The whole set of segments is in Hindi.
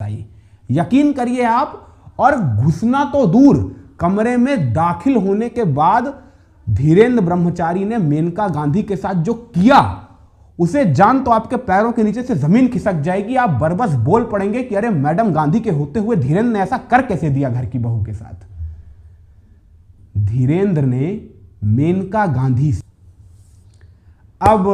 बताइए, यकीन करिए आप। और घुसना तो दूर, कमरे में दाखिल होने के बाद धीरेन्द्र ब्रह्मचारी ने मेनका गांधी के साथ जो किया, उसे जान तो आपके पैरों के नीचे से जमीन खिसक जाएगी। आप बरबस बोल पड़ेंगे कि अरे मैडम गांधी के होते हुए धीरेन्द्र ने ऐसा कर कैसे दिया घर की बहू के साथ। धीरेन्द्र ने मेनका गांधी, अब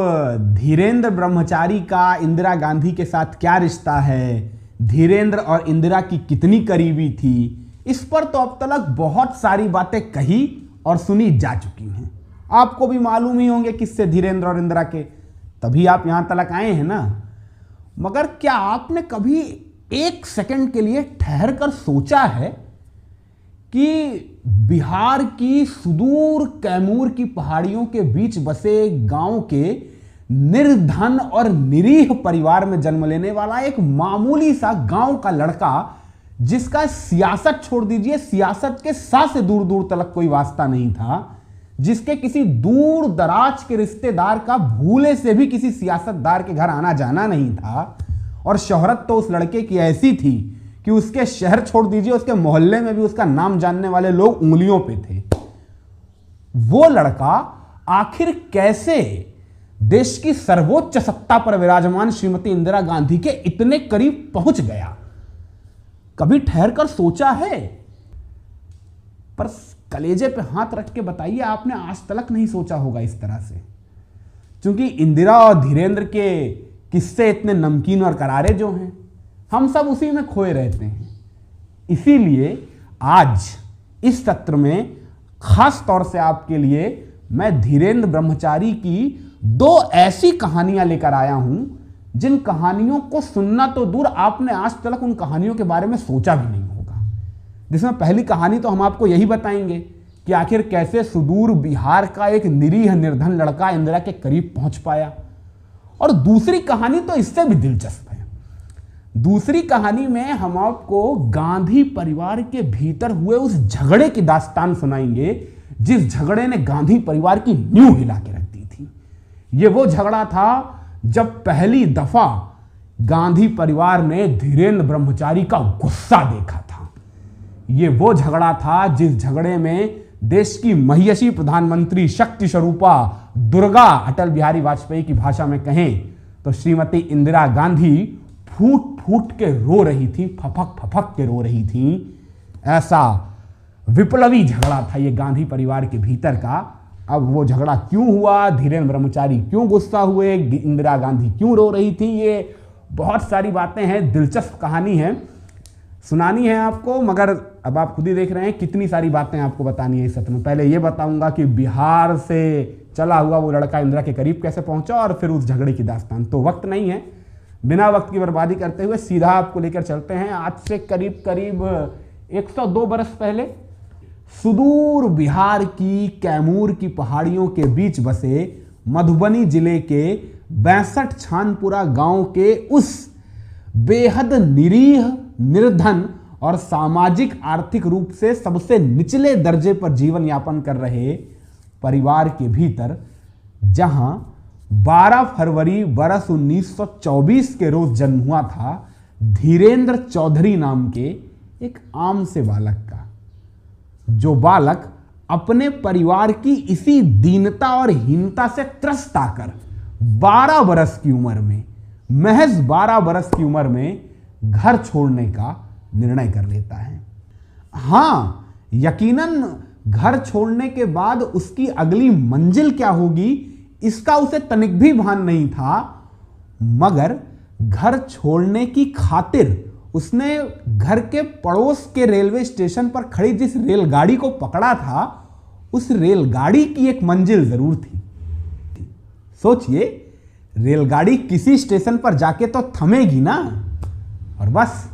धीरेन्द्र ब्रह्मचारी का इंदिरा गांधी के साथ क्या रिश्ता है, धीरेन्द्र और इंदिरा की कितनी करीबी थी, इस पर तो अब तक बहुत सारी बातें कही और सुनी जा चुकी हैं। आपको भी मालूम ही होंगे किससे, धीरेन्द्र और इंदिरा के, तभी आप यहां तक आए हैं ना। मगर क्या आपने कभी एक सेकंड के लिए ठहर कर सोचा है कि बिहार की सुदूर कैमूर की पहाड़ियों के बीच बसे गांव के निर्धन और निरीह परिवार में जन्म लेने वाला एक मामूली सा गांव का लड़का, जिसका सियासत छोड़ दीजिए, सियासत के साथ से दूर दूर तक कोई वास्ता नहीं था, जिसके किसी दूर दराज के रिश्तेदार का भूले से भी किसी सियासतदार के घर आना जाना नहीं था, और शोहरत तो उस लड़के की ऐसी थी कि उसके शहर छोड़ दीजिए, उसके मोहल्ले में भी उसका नाम जानने वाले लोग उंगलियों पे थे। वो लड़का आखिर कैसे देश की सर्वोच्च सत्ता पर विराजमान श्रीमती इंदिरा गांधी के इतने करीब पहुंच गया, कभी ठहर कर सोचा है? पर कलेजे पे हाथ रख के बताइए, आपने आज तक नहीं सोचा होगा इस तरह से, क्योंकि इंदिरा और धीरेन्द्र के किस्से इतने नमकीन और करारे जो हैं, हम सब उसी में खोए रहते हैं। इसीलिए आज इस सत्र में खास तौर से आपके लिए मैं धीरेन्द्र ब्रह्मचारी की 2 ऐसी कहानियां लेकर आया हूं, जिन कहानियों को सुनना तो दूर, आपने आज तक उन कहानियों के बारे में सोचा भी नहीं होगा। जिसमें पहली कहानी तो हम आपको यही बताएंगे कि आखिर कैसे सुदूर बिहार का एक निरीह निर्धन लड़का इंदिरा के करीब पहुंच पाया। और दूसरी कहानी तो इससे भी दिलचस्प है। दूसरी कहानी में हम आपको गांधी परिवार के भीतर हुए उस झगड़े की दास्तान सुनाएंगे, जिस झगड़े ने गांधी परिवार की नींव हिला के रख दी थी। यह वो झगड़ा था जब पहली दफा गांधी परिवार ने धीरेन्द्र ब्रह्मचारी का गुस्सा देखा था। यह वो झगड़ा था जिस झगड़े में देश की महियसी प्रधानमंत्री शक्ति स्वरूपा दुर्गा, अटल बिहारी वाजपेयी की भाषा में कहें तो श्रीमती इंदिरा गांधी फूट फूट के रो रही थी, फपक फपक के रो रही थी। ऐसा विप्लवी झगड़ा था ये गांधी परिवार के भीतर का। अब वो झगड़ा क्यों हुआ, धीरेन्द्र ब्रह्मचारी क्यों गुस्सा हुए, इंदिरा गांधी क्यों रो रही थी, ये बहुत सारी बातें हैं, दिलचस्प कहानी है, सुनानी है आपको। मगर अब आप खुद ही देख रहे हैं कितनी सारी बातें आपको बतानी है इस सत्र में। पहले ये बताऊंगा कि बिहार से चला हुआ वो लड़का इंदिरा के करीब कैसे पहुंचा, और फिर उस झगड़े की दास्तान। तो वक्त नहीं है, बिना वक्त की बर्बादी करते हुए सीधा आपको लेकर चलते हैं। आज से करीब करीब 102 बरस पहले सुदूर बिहार की कैमूर की पहाड़ियों के बीच बसे मधुबनी जिले के 62 छानपुरा गांव के उस बेहद निरीह, निर्धन और सामाजिक आर्थिक रूप से सबसे निचले दर्जे पर जीवन यापन कर रहे परिवार के भीतर, जहां 12 फरवरी बरस 1924 के रोज जन्म हुआ था धीरेन्द्र चौधरी नाम के एक आम से बालक का, जो बालक अपने परिवार की इसी दीनता और हीनता से त्रस्त आकर 12 बरस की उम्र में, महज 12 बरस की उम्र में घर छोड़ने का निर्णय कर लेता है। हां, यकीनन घर छोड़ने के बाद उसकी अगली मंजिल क्या होगी इसका उसे तनिक भी भान नहीं था, मगर घर छोड़ने की खातिर उसने घर के पड़ोस के रेलवे स्टेशन पर खड़ी जिस रेलगाड़ी को पकड़ा था, उस रेलगाड़ी की एक मंजिल जरूर थी। सोचिए, रेलगाड़ी किसी स्टेशन पर जाके तो थमेगी ना, और बस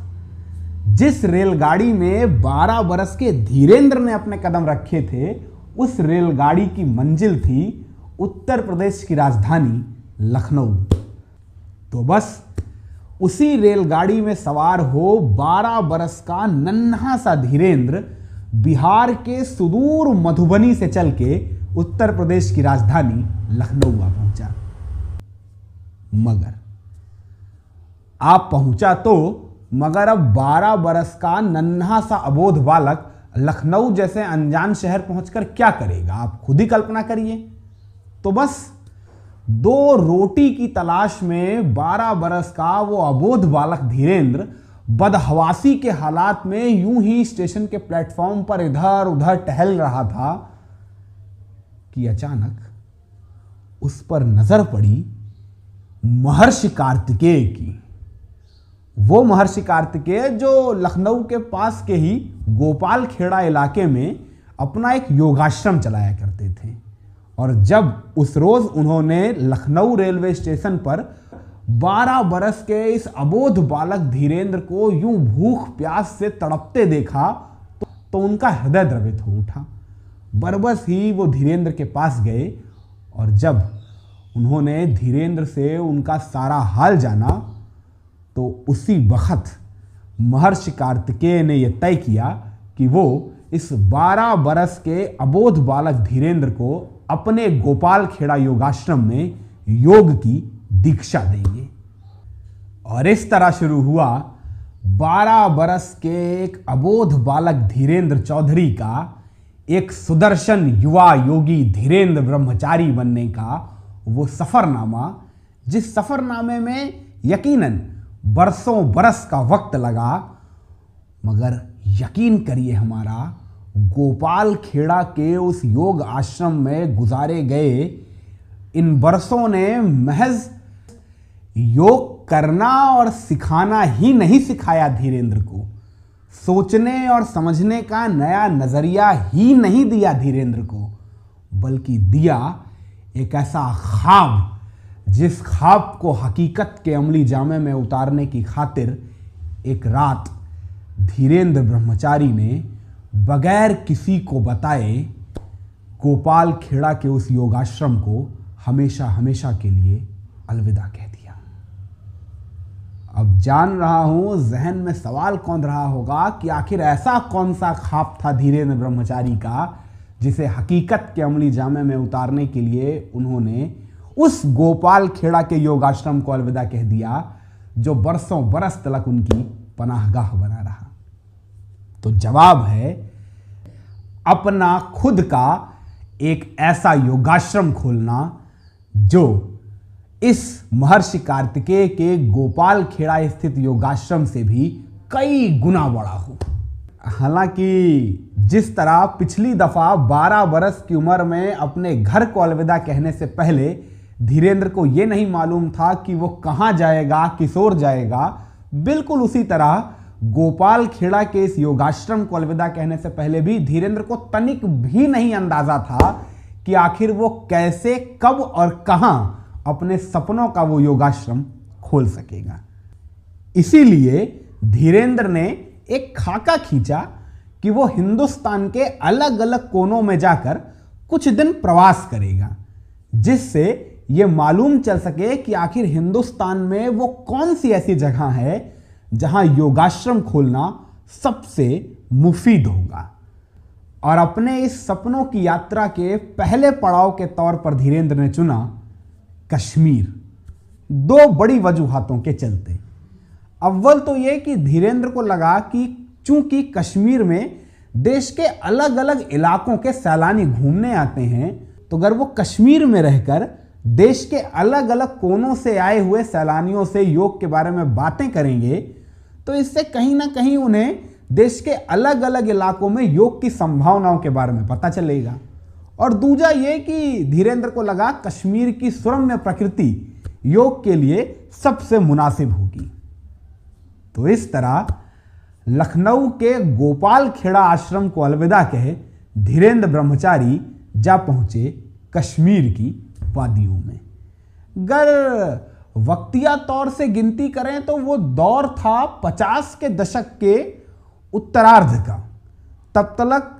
जिस रेलगाड़ी में 12 बरस के धीरेन्द्र ने अपने कदम रखे थे, उस रेलगाड़ी की मंजिल थी उत्तर प्रदेश की राजधानी लखनऊ। तो बस उसी रेलगाड़ी में सवार हो 12 बरस का नन्हा सा धीरेन्द्र बिहार के सुदूर मधुबनी से चल के उत्तर प्रदेश की राजधानी लखनऊ आ पहुंचा। मगर आप पहुंचा तो मगर अब 12 बरस का नन्हा सा अबोध बालक लखनऊ जैसे अनजान शहर पहुंचकर क्या करेगा, आप खुद ही कल्पना करिए। तो बस 2 रोटी की तलाश में 12 बरस का वो अबोध बालक धीरेंद्र बदहवासी के हालात में यूं ही स्टेशन के प्लेटफॉर्म पर इधर उधर टहल रहा था कि अचानक उस पर नजर पड़ी महर्षि कार्तिकेय की। वो महर्षि कार्तिकेय जो लखनऊ के पास के ही गोपाल खेड़ा इलाके में अपना एक योगाश्रम चलाया करते थे। और जब उस रोज उन्होंने लखनऊ रेलवे स्टेशन पर 12 बरस के इस अबोध बालक धीरेंद्र को यूं भूख प्यास से तड़पते देखा तो उनका हृदय द्रवित हो उठा। बरबस ही वो धीरेंद्र के पास गए और जब उन्होंने धीरेंद्र से उनका सारा हाल जाना तो उसी वक्त महर्षि कार्तिकेय ने यह तय किया कि वो इस 12 बरस के अबोध बालक धीरेंद्र को अपने गोपाल खेड़ा योगाश्रम में योग की दीक्षा देंगे। और इस तरह शुरू हुआ 12 बरस के एक अबोध बालक धीरेंद्र चौधरी का एक सुदर्शन युवा योगी धीरेंद्र ब्रह्मचारी बनने का वो सफरनामा, जिस सफरनामे में यकीनन बरसों बरस का वक्त लगा, मगर यकीन करिए हमारा गोपाल खेड़ा के उस योग आश्रम में गुजारे गए इन बरसों ने महज योग करना और सिखाना ही नहीं सिखाया धीरेंद्र को, सोचने और समझने का नया नजरिया ही नहीं दिया धीरेंद्र को, बल्कि दिया एक ऐसा ख्वाब जिस ख्वाब को हकीकत के अमली जामे में उतारने की खातिर एक रात धीरेंद्र ब्रह्मचारी ने बगैर किसी को बताए गोपाल खेड़ा के उस योगाश्रम को हमेशा हमेशा के लिए अलविदा कह दिया। अब जान रहा हूं जहन में सवाल कौंध रहा होगा कि आखिर ऐसा कौन सा ख्वाब था धीरेंद्र ब्रह्मचारी का जिसे हकीकत के अमली जामे में उतारने के लिए उन्होंने उस गोपाल खेड़ा के योगाश्रम को अलविदा कह दिया जो बरसों बरस तक उनकी पनाहगाह बना रहा। तो जवाब है अपना खुद का एक ऐसा योगाश्रम खोलना जो इस महर्षि कार्तिकेय के गोपाल खेड़ा स्थित योगाश्रम से भी कई गुना बड़ा हो। हालांकि जिस तरह पिछली दफा 12 बरस की उम्र में अपने घर को अलविदा कहने से पहले धीरेंद्र को यह नहीं मालूम था कि वो कहां जाएगा, किस ओर जाएगा, बिल्कुल उसी तरह गोपाल खेड़ा के इस योगाश्रम को अलविदा कहने से पहले भी धीरेंद्र को तनिक भी नहीं अंदाजा था कि आखिर वो कैसे, कब और कहां अपने सपनों का वो योगाश्रम खोल सकेगा। इसीलिए धीरेंद्र ने एक खाका खींचा कि वो हिंदुस्तान के अलग अलग कोनों में जाकर कुछ दिन प्रवास करेगा, जिससे ये मालूम चल सके कि आखिर हिंदुस्तान में वो कौन सी ऐसी जगह है जहां योगाश्रम खोलना सबसे मुफीद होगा। और अपने इस सपनों की यात्रा के पहले पड़ाव के तौर पर धीरेंद्र ने चुना कश्मीर, 2 बड़ी वजूहातों के चलते। अव्वल तो यह कि धीरेंद्र को लगा कि चूंकि कश्मीर में देश के अलग अलग इलाकों के सैलानी घूमने आते हैं, तो अगर वो कश्मीर में रहकर देश के अलग अलग कोनों से आए हुए सैलानियों से योग के बारे में बातें करेंगे तो इससे कहीं ना कहीं उन्हें देश के अलग अलग इलाकों में योग की संभावनाओं के बारे में पता चलेगा। और दूसरा यह कि धीरेंद्र को लगा कश्मीर की सुरम्य प्रकृति योग के लिए सबसे मुनासिब होगी। तो इस तरह लखनऊ के गोपाल खेड़ा आश्रम को अलविदा कहे धीरेंद्र ब्रह्मचारी जा पहुंचे कश्मीर की वादियों में। अगर वक्तिया तौर से गिनती करें तो वो दौर था 50 के दशक के उत्तरार्ध का। तब तक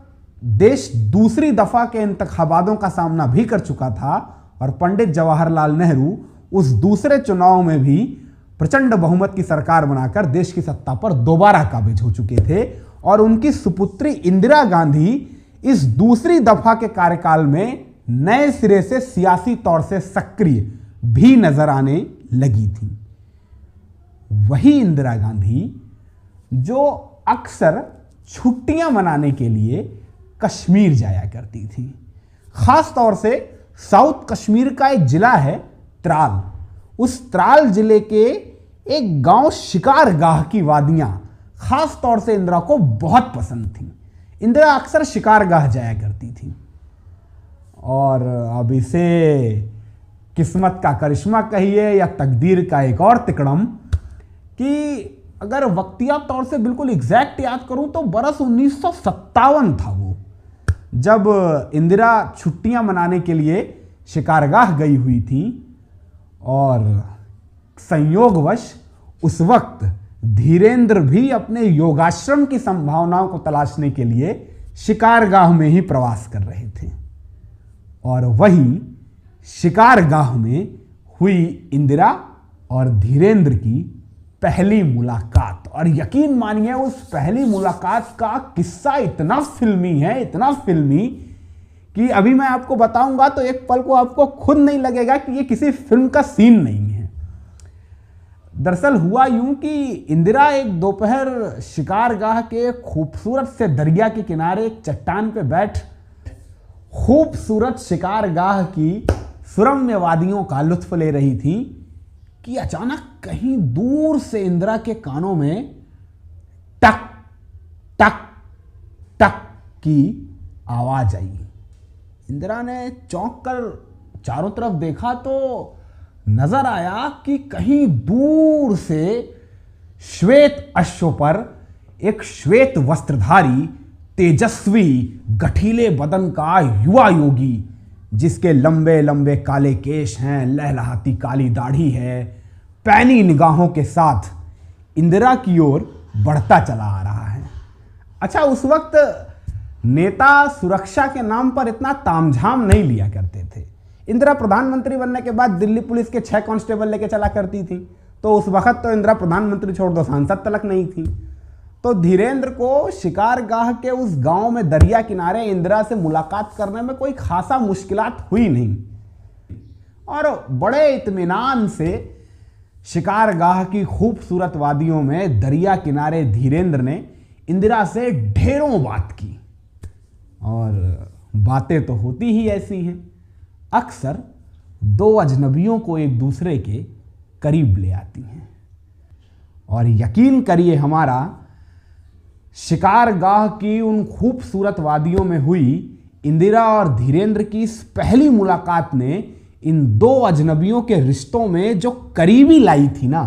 देश दूसरी दफा के इंतखाबातों का सामना भी कर चुका था और पंडित जवाहरलाल नेहरू उस दूसरे चुनाव में भी प्रचंड बहुमत की सरकार बनाकर देश की सत्ता पर दोबारा काबिज हो चुके थे। और उनकी सुपुत्री इंदिरा गांधी इस दूसरी दफा के कार्यकाल में नए सिरे से सियासी तौर से सक्रिय भी नजर आने लगी थी। वही इंदिरा गांधी जो अक्सर छुट्टियां मनाने के लिए कश्मीर जाया करती थी। खास तौर से साउथ कश्मीर का एक जिला है त्राल। उस त्राल जिले के एक गांव शिकारगाह की वादियां खास तौर से इंदिरा को बहुत पसंद थी। इंदिरा अक्सर शिकारगाह जाया करती थी। और अब इसे किस्मत का करिश्मा कहिए या तकदीर का एक और तिकड़म कि अगर वक्तिया तौर से बिल्कुल एग्जैक्ट याद करूं तो बरस 1957 था वो, जब इंदिरा छुट्टियां मनाने के लिए शिकारगाह गई हुई थी। और संयोगवश उस वक्त धीरेंद्र भी अपने योगाश्रम की संभावनाओं को तलाशने के लिए शिकारगाह में ही प्रवास कर रहे थे। और वहीं शिकारगाह में हुई इंदिरा और धीरेंद्र की पहली मुलाकात। और यकीन मानिए उस पहली मुलाकात का किस्सा इतना फिल्मी है, इतना फिल्मी, कि अभी मैं आपको बताऊंगा तो एक पल को आपको खुद नहीं लगेगा कि ये किसी फिल्म का सीन नहीं है। दरअसल हुआ यूं कि इंदिरा एक दोपहर शिकारगाह के खूबसूरत से दरिया के किनारे एक चट्टान पे बैठ खूबसूरत शिकारगाह की सुरम्य वादियों का लुत्फ ले रही थी कि अचानक कहीं दूर से इंदिरा के कानों में टक टक टक की आवाज आई। इंदिरा ने चौंक कर चारों तरफ देखा तो नजर आया कि कहीं दूर से श्वेत अश्व पर एक श्वेत वस्त्रधारी तेजस्वी गठीले बदन का युवा योगी, जिसके लंबे लंबे काले केश हैं, लहलहाती काली दाढ़ी है, पैनी निगाहों के साथ इंदिरा की ओर बढ़ता चला आ रहा है। अच्छा, उस वक्त नेता सुरक्षा के नाम पर इतना तामझाम नहीं लिया करते थे। इंदिरा प्रधानमंत्री बनने के बाद दिल्ली पुलिस के 6 कांस्टेबल लेके चला करती थी, तो उस वक्त तो इंदिरा प्रधानमंत्री छोड़ दो सांसद तलक नहीं थी। तो धीरेंद्र को शिकारगाह के उस गांव में दरिया किनारे इंदिरा से मुलाकात करने में कोई खासा मुश्किलात हुई नहीं। और बड़े इत्मीनान से शिकारगाह की खूबसूरत वादियों में दरिया किनारे धीरेंद्र ने इंदिरा से ढेरों बात की। और बातें तो होती ही ऐसी हैं, अक्सर दो अजनबियों को एक दूसरे के करीब ले आती हैं। और यकीन करिए हमारा, शिकारगाह की उन खूबसूरत वादियों में हुई इंदिरा और धीरेंद्र की इस पहली मुलाकात ने इन दो अजनबियों के रिश्तों में जो करीबी लाई थी ना,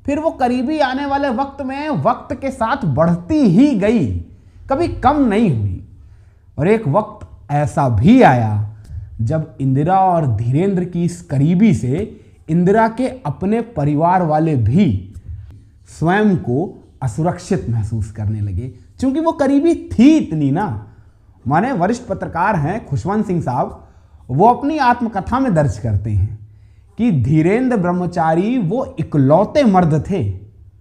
फिर वो करीबी आने वाले वक्त में वक्त के साथ बढ़ती ही गई, कभी कम नहीं हुई। और एक वक्त ऐसा भी आया जब इंदिरा और धीरेंद्र की इस करीबी से इंदिरा के अपने परिवार वाले भी स्वयं को असुरक्षित महसूस करने लगे, क्योंकि वो करीबी थी इतनी ना। माने वरिष्ठ पत्रकार हैं खुशवंत सिंह साहब, वो अपनी आत्मकथा में दर्ज करते हैं कि धीरेंद्र ब्रह्मचारी वो इकलौते मर्द थे,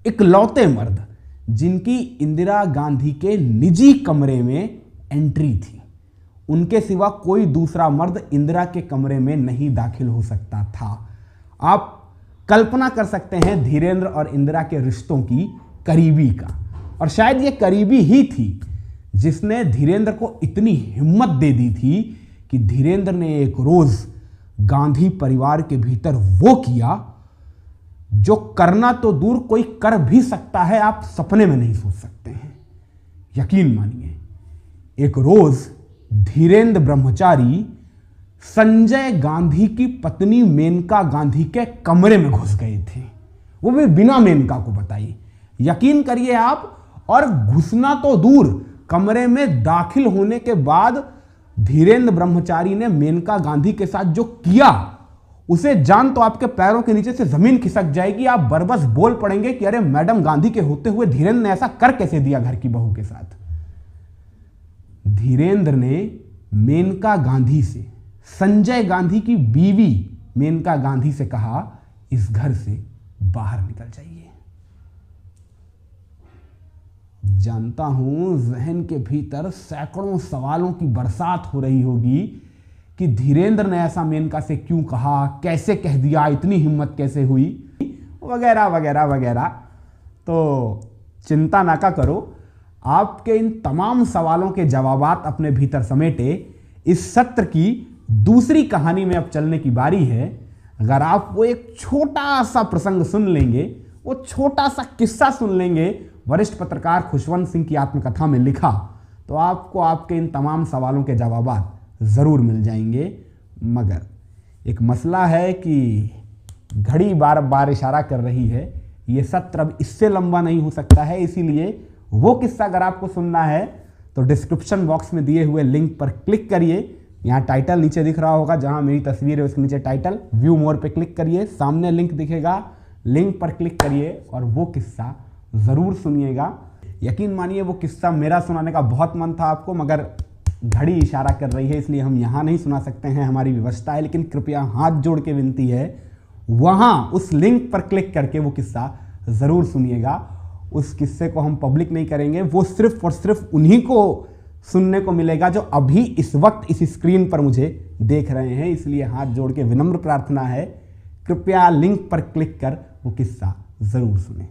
इकलौते मर्द जिनकी इंदिरा गांधी के निजी कमरे में एंट्री थी। उनके सिवा कोई दूसरा मर्द इंदिरा के कमरे में नहीं दाखिल हो सकता था। आप कल्पना कर सकते हैं धीरेंद्र और इंदिरा के रिश्तों की करीबी का। और शायद ये करीबी ही थी जिसने धीरेंद्र को इतनी हिम्मत दे दी थी कि धीरेंद्र ने एक रोज गांधी परिवार के भीतर वो किया जो करना तो दूर कोई कर भी सकता है, आप सपने में नहीं सोच सकते हैं। यकीन मानिए, एक रोज धीरेंद्र ब्रह्मचारी संजय गांधी की पत्नी मेनका गांधी के कमरे में घुस गए थे, वो भी बिना मेनका को बताइए। यकीन करिए आप, और घुसना तो दूर, कमरे में दाखिल होने के बाद धीरेंद्र ब्रह्मचारी ने मेनका गांधी के साथ जो किया, उसे जान तो आपके पैरों के नीचे से जमीन खिसक जाएगी। आप बरबस बोल पड़ेंगे कि अरे मैडम गांधी के होते हुए धीरेंद्र ने ऐसा कर कैसे दिया घर की बहू के साथ। धीरेंद्र ने मेनका गांधी से, संजय गांधी की बीवी मेनका गांधी से कहा, इस घर से बाहर निकल जाइए। जानता हूं जहन के भीतर सैकड़ों सवालों की बरसात हो रही होगी कि धीरेंद्र ने ऐसा मेनका से क्यों कहा, कैसे कह दिया, इतनी हिम्मत कैसे हुई, वगैरह वगैरह वगैरह। तो चिंता ना करो, आपके इन तमाम सवालों के जवाबात अपने भीतर समेटे इस सत्र की दूसरी कहानी में अब चलने की बारी है। अगर आप वो एक छोटा सा प्रसंग सुन लेंगे, वो छोटा सा किस्सा सुन लेंगे वरिष्ठ पत्रकार खुशवंत सिंह की आत्मकथा में लिखा, तो आपको आपके इन तमाम सवालों के जवाबात ज़रूर मिल जाएंगे। मगर एक मसला है कि घड़ी बार बार इशारा कर रही है, ये सत्र अब इससे लंबा नहीं हो सकता है। इसीलिए वो किस्सा अगर आपको सुनना है तो डिस्क्रिप्शन बॉक्स में दिए हुए लिंक पर क्लिक करिए। यहाँ टाइटल नीचे दिख रहा होगा, जहाँ मेरी तस्वीर है उसके नीचे टाइटल, व्यू मोर पे क्लिक करिए, सामने लिंक दिखेगा, लिंक पर क्लिक करिए और वो किस्सा ज़रूर सुनिएगा। यकीन मानिए वो किस्सा मेरा सुनाने का बहुत मन था आपको, मगर घड़ी इशारा कर रही है, इसलिए हम यहाँ नहीं सुना सकते हैं, हमारी व्यवस्था है। लेकिन कृपया हाथ जोड़ के विनती है, वहाँ उस लिंक पर क्लिक करके वो किस्सा ज़रूर सुनिएगा। उस किस्से को हम पब्लिक नहीं करेंगे, वो सिर्फ और सिर्फ उन्हीं को सुनने को मिलेगा जो अभी इस वक्त इस स्क्रीन पर मुझे देख रहे हैं। इसलिए हाथ जोड़ के विनम्र प्रार्थना है, कृपया लिंक पर क्लिक कर वो किस्सा ज़रूर सुनें।